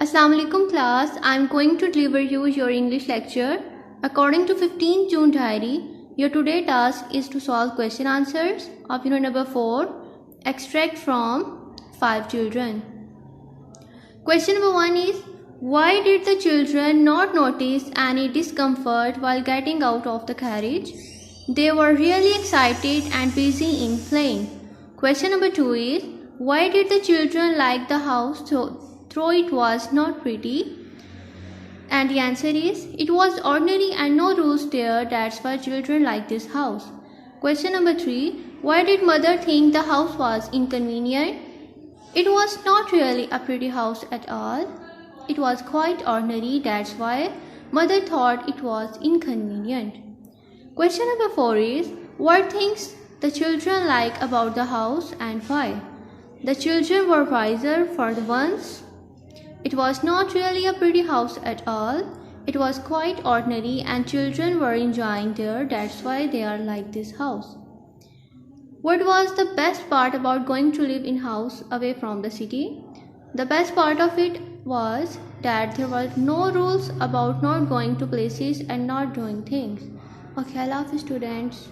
Assalamu alaikum class. I am going to deliver you your English lecture. According to 15 June diary, your today task is to solve question answers of unit number 4, extract from 5 children. Question number 1 is, why did the children not notice any discomfort while getting out of the carriage? They were really excited and busy in playing. Question number 2 is, why did the children like the house though it was not pretty? And the answer is, it was ordinary and no rules there, that's why children like this house. Question number 3, why did mother think the house was inconvenient? It was not really a pretty house at all. It was quite ordinary, that's why mother thought it was inconvenient. Question number 4 is, what things the children like about the house and why? The children were wiser for the once. It was not really a pretty house at all. It was quite ordinary and children were enjoying there, that's why they are like this house. What was the best part about going to live in house away from the city? The best part of it was that there were no rules about not going to places and not doing things. Okay, I love students.